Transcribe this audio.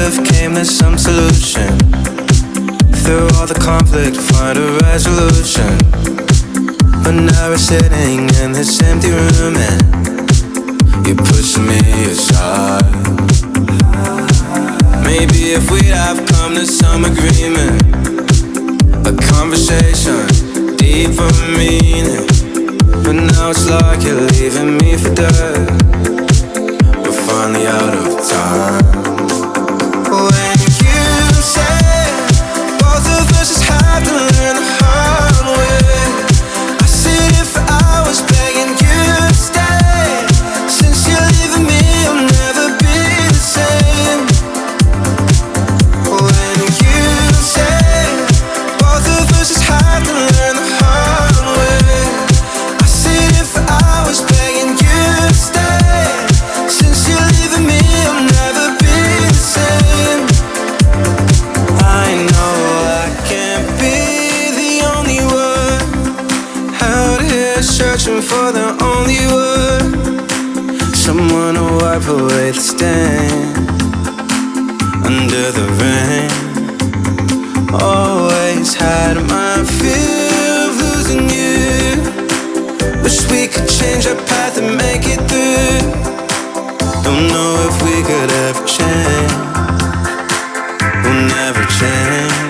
love came to some solution. Through all the conflict, find a resolution. But now we're sitting in this empty room and you're pushing me aside. Maybe if we'd have come to some agreement, a conversation, deeper meaning. But now it's like you're leaving me for dead. We're finally out of time. When you say both of us just have to learn the hard way, I sit here for hours begging you to stay. Since you're leaving me, I'll never be the same. When you say both of us just have to learn the hard way, I sit here for hours begging you to stay. Since you're leaving me, I'll never be the same. I know I can't be the only one out here searching for the only one, someone to wipe away the stain under the rain. Always had my fear of losing you. Wish we could change our path and make it through. Don't know if we could ever change. We'll never change.